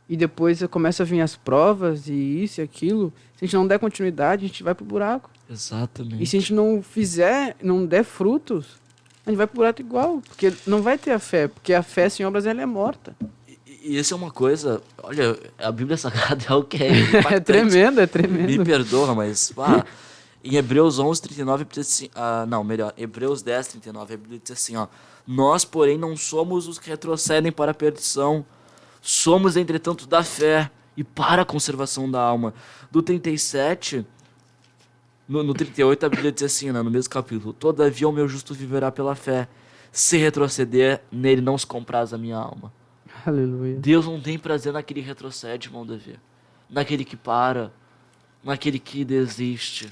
e depois começa a vir as provas e isso e aquilo, se a gente não der continuidade, a gente vai pro buraco. Exatamente. E se a gente não fizer, não der frutos, a gente vai pro buraco igual, porque não vai ter a fé, porque a fé sem obras ela é morta. E isso é uma coisa, olha, a Bíblia Sagrada é o que é É impactante. tremendo, é tremendo. Me perdoa, mas em Hebreus 11:39 diz assim, Hebreus 10:39, a Bíblia diz assim, ó, nós, porém, não somos os que retrocedem para a perdição, somos, entretanto, da fé e para a conservação da alma. Do 37, no 38, a Bíblia diz assim, né, no mesmo capítulo, todavia o meu justo viverá pela fé, se retroceder, nele não se compraz a minha alma. Aleluia. Deus não tem prazer naquele que retrocede, irmão Davi. Naquele que para. Naquele que desiste.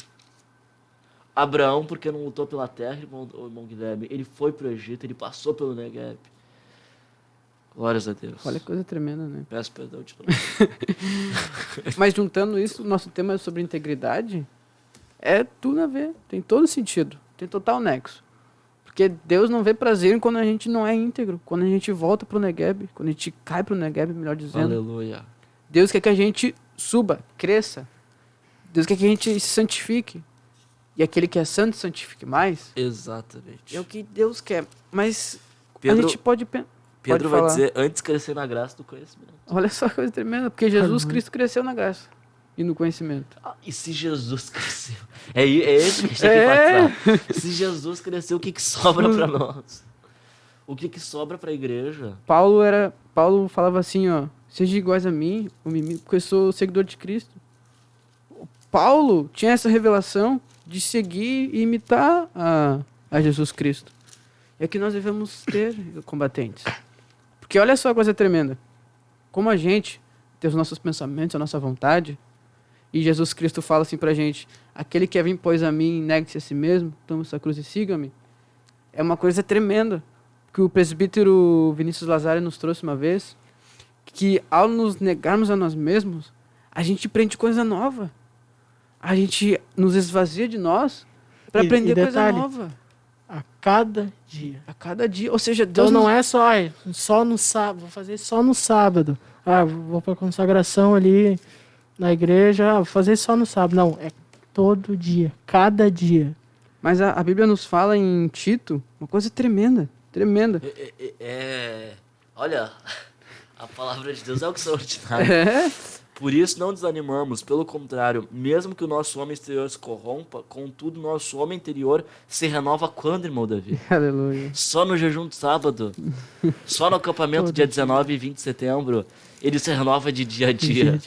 Abraão, porque não lutou pela terra, irmão Guilherme, ele foi para o Egito, ele passou pelo Negueb. Glórias a Deus. Olha que coisa tremenda, né? Peço perdão de novo. Mas juntando isso, o nosso tema sobre integridade é tudo a ver, tem todo sentido, tem total nexo. Porque Deus não vê prazer quando a gente não é íntegro, quando a gente volta pro Negueb, quando a gente cai pro Negueb, melhor dizendo. Aleluia. Deus quer que a gente suba, cresça. Deus quer que a gente se santifique. E aquele que é santo santifique mais. Exatamente. É o que Deus quer. Mas Pedro, a gente pode Pedro vai falar. dizer, antes crescer na graça do conhecimento. Olha só que coisa tremenda, porque Jesus Cristo cresceu na graça e no conhecimento. E se Jesus cresceu? É esse que a gente tem que enfatizar. Se Jesus cresceu, o que sobra para nós? O que sobra para a igreja? Paulo falava assim, ó, seja iguais a mim, porque eu sou seguidor de Cristo. Paulo tinha essa revelação de seguir e imitar a Jesus Cristo. É que nós devemos ter, combatentes. Porque olha só a coisa tremenda. Como a gente tem os nossos pensamentos, a nossa vontade, e Jesus Cristo fala assim pra gente, aquele que vir, pois a mim, negue-se a si mesmo, tome sua cruz e siga-me. É uma coisa tremenda. Que o presbítero Vinícius Lazari nos trouxe uma vez, que ao nos negarmos a nós mesmos, a gente aprende coisa nova. A gente nos esvazia de nós para aprender coisa detalhe, nova. A cada dia. A cada dia. Ou seja, Deus Então não é só no sábado, vou fazer só no sábado. Vou para consagração ali na igreja, vou fazer só no sábado. Não, é todo dia, cada dia. Mas a Bíblia nos fala em Tito uma coisa tremenda. Tremenda. Olha, a palavra de Deus é o que é extraordinário. Por isso não desanimamos, pelo contrário, mesmo que o nosso homem exterior se corrompa, contudo o nosso homem interior se renova quando, irmão Davi? Aleluia. Só no jejum de sábado, só no acampamento dia 19 e 20 de setembro, ele se renova de dia a dia.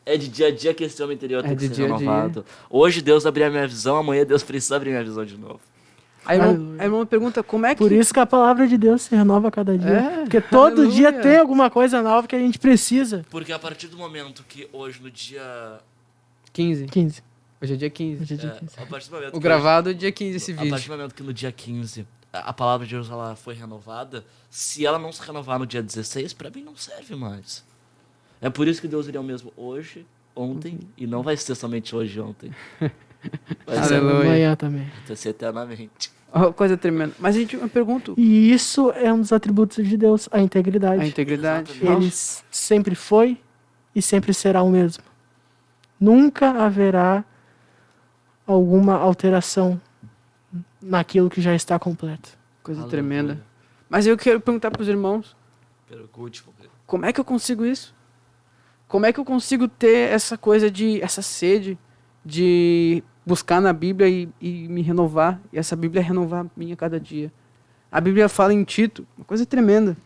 É de dia a dia que esse homem interior tem que ser renovado. Hoje Deus abriu a minha visão, amanhã Deus precisa abrir a minha visão de novo. Aí a irmã pergunta, como é que... Por isso que a palavra de Deus se renova a cada dia. Porque todo aleluia. dia tem alguma coisa nova que a gente precisa. Porque a partir do momento que hoje, no dia... 15. 15. Hoje é dia 15. Hoje é dia 15. A partir do momento O que gravado é dia 15 esse a vídeo. partir do momento que no dia 15 a palavra de Deus ela foi renovada, se ela não se renovar no dia 16, para mim não serve mais. É por isso que Deus ele é o mesmo hoje, ontem, e não vai ser somente hoje e ontem. Vai Essa ser, Aleluia. amanhã também. vai ser eternamente. Oh, coisa tremenda. Mas a gente, eu pergunto, E isso é um dos atributos de Deus, a integridade. a integridade. Exatamente. Ele sempre foi e sempre será o mesmo. Nunca haverá alguma alteração naquilo que já está completo. Coisa Aleluia. tremenda. Mas eu quero perguntar para os irmãos, Pergunte, como é que eu consigo isso? Como é que eu consigo ter essa coisa de, essa sede de buscar na Bíblia e me renovar? E essa Bíblia renovar a minha cada dia. A Bíblia fala em Tito, uma coisa tremenda.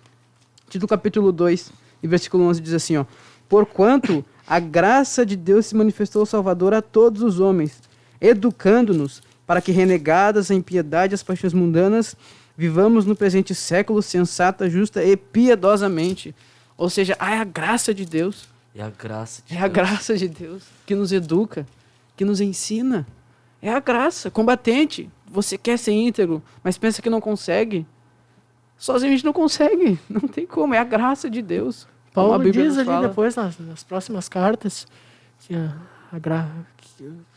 Tito capítulo 2, e versículo 11 diz assim, ó: porquanto a graça de Deus se manifestou Salvador a todos os homens, educando-nos para que, renegadas a impiedade e as paixões mundanas, vivamos no presente século sensata, justa e piedosamente. Ou seja, é a graça de Deus. É a graça de É a graça de Deus que nos educa, que nos ensina. É a graça. Combatente, você quer ser íntegro, mas pensa que não consegue. Sozinho a gente não consegue. Não tem como. É a graça de Deus. Como a Paulo Bíblia diz nos ali fala. depois, nas próximas cartas, que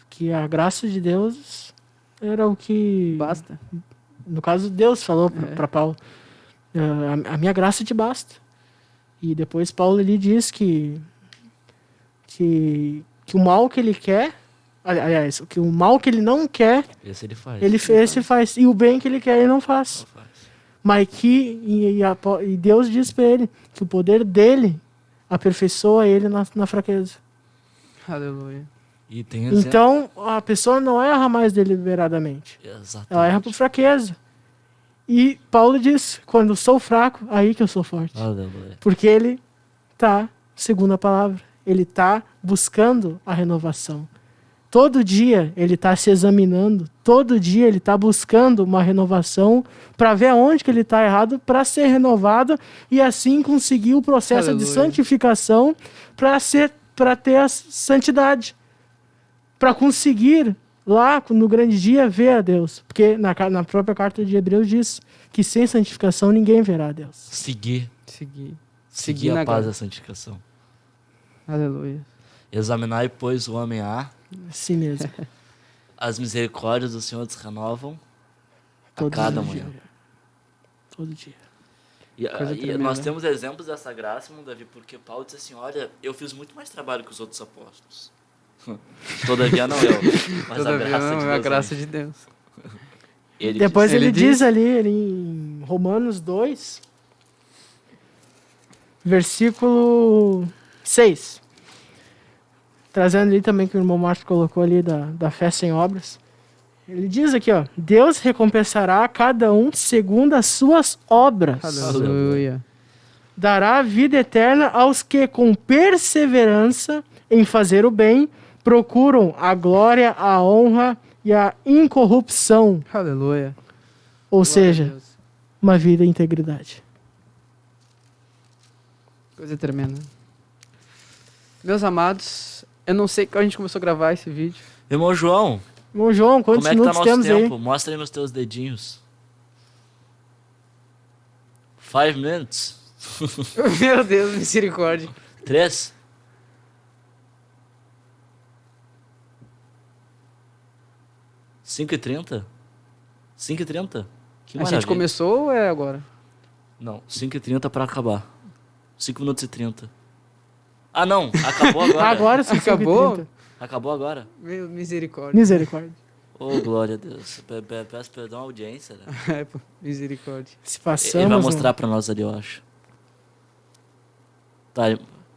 que a graça de Deus era o que... Basta. No caso, Deus falou para Paulo, a minha graça te basta. E depois Paulo ali diz que o mal que ele quer, aliás, que o mal que ele não quer, Esse ele faz. ele faz. E o bem que ele quer, ele não faz. Não faz. Mas e Deus diz para ele que o poder dele aperfeiçoa ele na fraqueza. Aleluia. E tem exemplo. Então, a pessoa não erra mais deliberadamente. Exatamente. Ela erra por fraqueza. E Paulo diz, quando sou fraco, aí que eu sou forte. Aleluia. Porque ele está, segundo a palavra, ele está buscando a renovação. Todo dia ele está se examinando, todo dia ele está buscando uma renovação para ver aonde que ele está errado, para ser renovado e assim conseguir o processo de Aleluia. santificação para ter a santidade. Para conseguir lá no grande dia ver a Deus. Porque na própria carta de Hebreus diz que sem santificação ninguém verá a Deus. Seguir Seguir na a paz graça. da santificação. Aleluia. Examinar, pois, o homem Assim mesmo. as misericórdias do Senhor se renovam a Todo cada dia. manhã. Todo dia. Coisa E tremenda. nós temos exemplos dessa graça, irmão Davi, porque Paulo disse assim, olha, eu fiz muito mais trabalho que os outros apóstolos. Todavia não eu, mas Todavia a graça não, de é Deus. a graça de Deus. Ele Depois Ele ele diz- diz ali em Romanos 2, versículo 6. Trazendo ali também que o irmão Márcio colocou ali da fé sem obras. Ele diz aqui, ó: Deus recompensará a cada um segundo as suas obras. Aleluia. Dará a vida eterna aos que, com perseverança em fazer o bem, procuram a glória, a honra e a incorrupção. Aleluia. Ou Glória a seja, Deus. uma vida em integridade. Coisa tremenda. Meus amados, eu não sei quando a gente começou a gravar esse vídeo. Irmão João, Bom, João, quantos como é que tá minutos nosso temos tempo? aí? Mostra aí nos teus dedinhos. 5 minutes? Meu Deus, misericórdia. 3? Cinco e 30? 5h30? Que A gente maravilha. começou ou é agora? Não, 5h30 pra acabar. 5 minutos e 30. Ah, não, acabou agora. Agora sim, Acabou? 5h30. Acabou agora. Meu misericórdia. Misericórdia. Ô, glória a Deus. Peço perdão à audiência, né? É, pô, misericórdia. Se passamos... Ele vai um- mostrar pra nós ali, eu acho. Tá,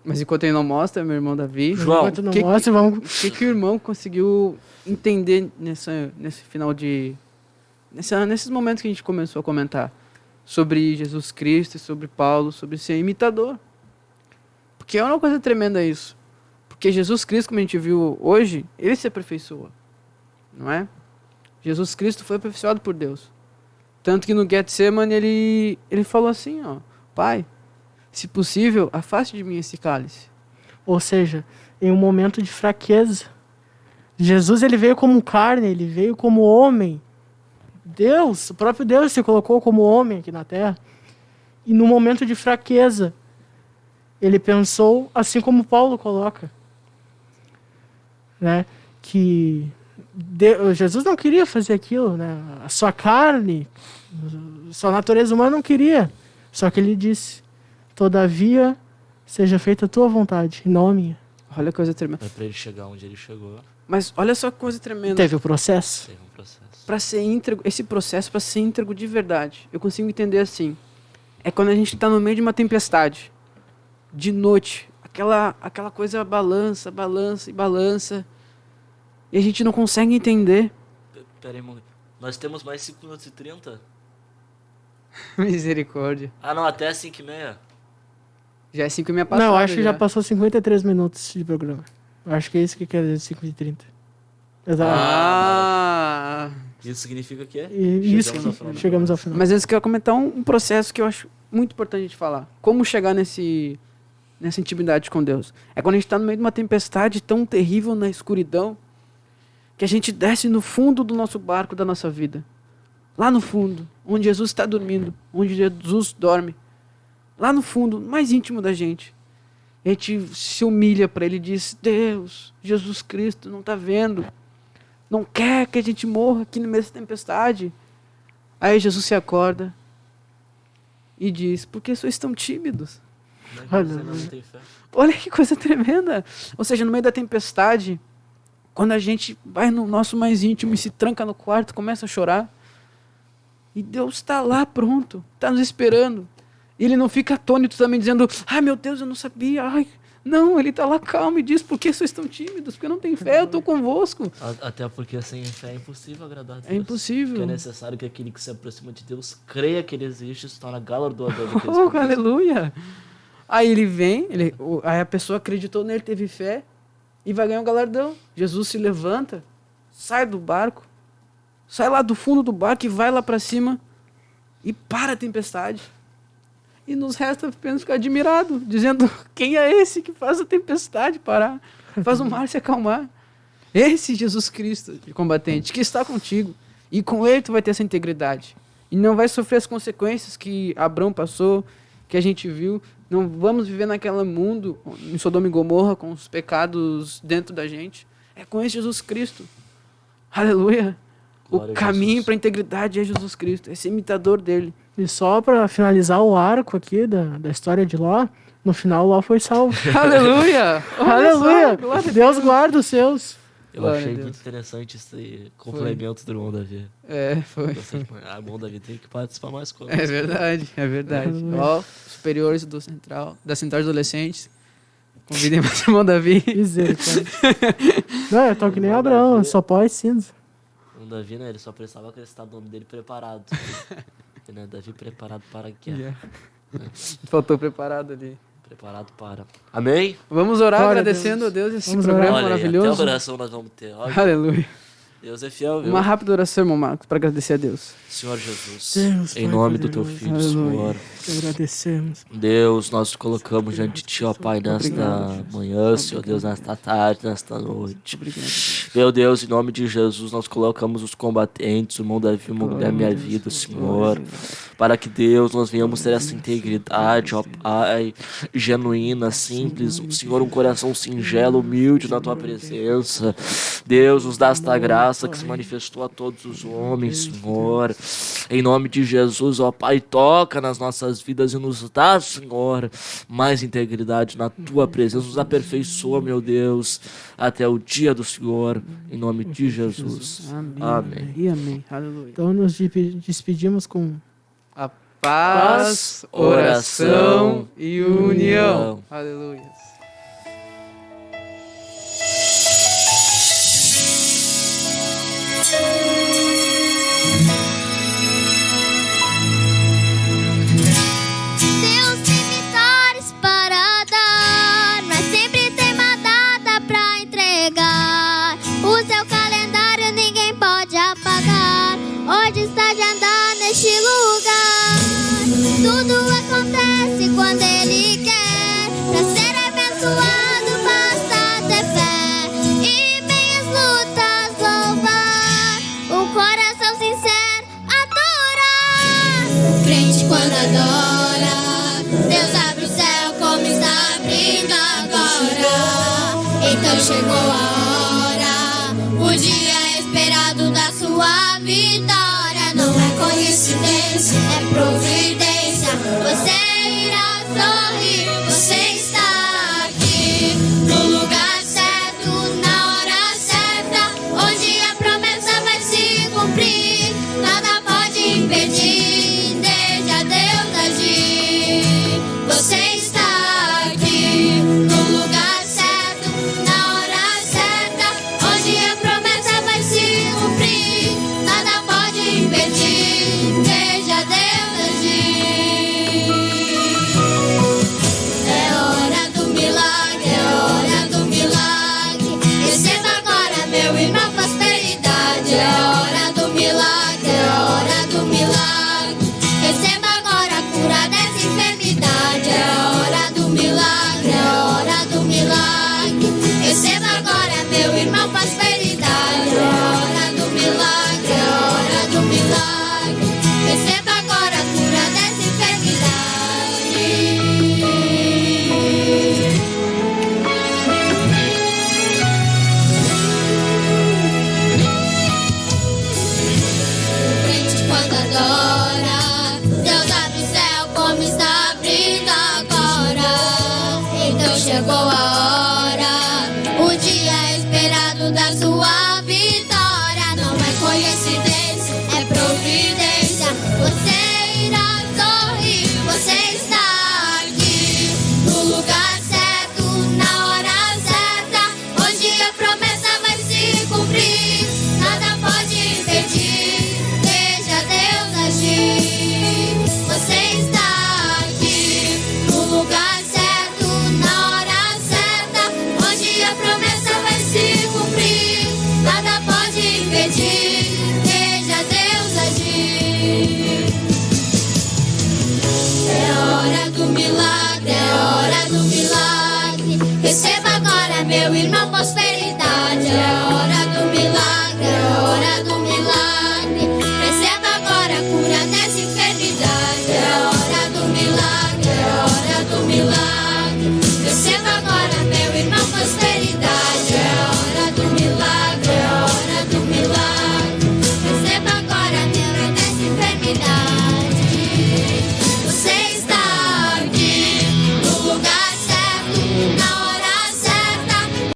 Mas enquanto ele não mostra, meu irmão Davi, João, Enquanto não que- mostra, vamos... o que o irmão conseguiu entender nesse final de... nesses momentos que a gente começou a comentar sobre Jesus Cristo, sobre Paulo, sobre ser imitador. Porque é uma coisa tremenda isso. Porque Jesus Cristo, como a gente viu hoje, ele se aperfeiçoa. Não é? Jesus Cristo foi aperfeiçoado por Deus. Tanto que no Getsemane ele falou assim, ó: Pai, se possível, afaste de mim esse cálice. Ou seja, em um momento de fraqueza. Jesus, ele veio como carne, ele veio como homem. Deus, o próprio Deus se colocou como homem aqui na terra. E no momento de fraqueza, ele pensou assim como Paulo coloca, né? Que Jesus não queria fazer aquilo, né? A sua carne, sua natureza humana não queria. Só que ele disse: todavia, seja feita a tua vontade, e não a minha. Olha a coisa tremenda. É pra ele chegar onde ele chegou. Mas olha só que coisa tremenda. Teve o processo. Teve um processo. Para ser íntegro, esse processo para ser íntegro de verdade, eu consigo entender assim. É quando a gente está no meio de uma tempestade, de noite, aquela coisa balança, balança e balança, e a gente não consegue entender. Pera aí, mano. Nós temos mais 5 minutos e 30? Misericórdia. Ah, não, até 5h30. Já é 5h30 passada. Não, eu acho que já passou 53 minutos de programa. Eu acho que é isso que quer dizer 5h30. Exato. Ah! Isso significa que é? E isso, Chegamos ao final do chegamos ao final. Mas antes eu quero comentar um processo que eu acho muito importante de falar. Como chegar nessa intimidade com Deus. É quando a gente está no meio de uma tempestade tão terrível na escuridão, que a gente desce no fundo do nosso barco, da nossa vida. Lá no fundo, onde Jesus está dormindo, onde Jesus dorme. Lá no fundo, mais íntimo da gente. A gente se humilha para Ele e diz: Deus, Jesus Cristo, não está vendo? Não quer que a gente morra aqui no meio dessa tempestade. Aí Jesus se acorda e diz: por que sois tão tímidos? Você não tem fé. Olha que coisa tremenda. Ou seja, no meio da tempestade, quando a gente vai no nosso mais íntimo e se tranca no quarto, começa a chorar, e Deus está lá pronto, está nos esperando. E Ele não fica atônito também dizendo: ai meu Deus, eu não sabia. Ai, não, Ele está lá calmo e diz: por que sois tão tímidos? Porque eu não tenho fé, eu estou convosco. Até porque sem fé é impossível agradar a Deus. É impossível. Porque é necessário que aquele que se aproxima de Deus creia que Ele existe e se torna galardoador do que Oh, aleluia. Aí ele vem, aí a pessoa acreditou nele, teve fé e vai ganhar um galardão. Jesus se levanta, sai do barco, sai lá do fundo do barco e vai lá para cima e para a tempestade. E nos resta apenas ficar admirado, dizendo: quem é esse que faz a tempestade parar, faz o mar se acalmar? Esse Jesus Cristo de combatente que está contigo, e com ele tu vai ter essa integridade e não vai sofrer as consequências que Abrão passou, que a gente viu. Não vamos viver naquele mundo, em Sodoma e Gomorra, com os pecados dentro da gente. É com esse Jesus Cristo. Aleluia. Glória O a caminho Jesus. para a integridade é Jesus Cristo. É ser imitador dele. E só para finalizar o arco aqui da história de Ló, no final Ló foi salvo. Aleluia. Olha só, Aleluia! glória a Deus guarda os seus. Eu Glória a achei Deus. muito interessante esse complemento do irmão Davi. É, foi. Ah, irmão Davi tem que participar mais coisas. É verdade, é verdade. Aleluia. Ó, superiores da Central de Adolescentes. Convidem mais o irmão Davi. Misericórdia. Não, eu tô que nem Abraão, só pó e cinza. O irmão Davi, né, ele só precisava acrescentar o nome dele preparado. Né, Davi preparado para a guerra. Faltou preparado ali. Preparado para. Amém? Vamos orar Glória a agradecendo a Deus esse Vamos programa Olha aí, até maravilhoso. oração nós vamos ter. Olha, Aleluia. Deus é fiel, viu? Uma rápida oração, irmão Marcos, para agradecer a Deus. Senhor Jesus, Deus, em Pai nome do teu poderoso, Filho, aleluia. Senhor. Te agradecemos. Deus, nós te colocamos diante de Ti, ó Pai, nesta Obrigado, manhã, Senhor Deus, nesta tarde, nesta noite. Obrigado. Meu Deus, em nome de Jesus, nós colocamos os combatentes, o irmão Davi, o irmão da minha vida, Senhor, para que Deus, nós venhamos ter essa integridade, ó Pai, genuína, simples, Senhor, um coração singelo, humilde na Tua presença. Deus, nos dá esta graça que se manifestou a todos os homens, Senhor. Em nome de Jesus, ó Pai, toca nas nossas vidas e nos dá, Senhor, mais integridade na Tua presença. Nos aperfeiçoa, meu Deus, até o dia do Senhor. Em nome de Jesus. Amém. Amém. E amém. Aleluia. Então nos despedimos com A paz, oração e união. Aleluia. Deus tem vitórias para dar, mas sempre tem uma data pra entregar. O seu calendário ninguém pode apagar. Hoje está agendado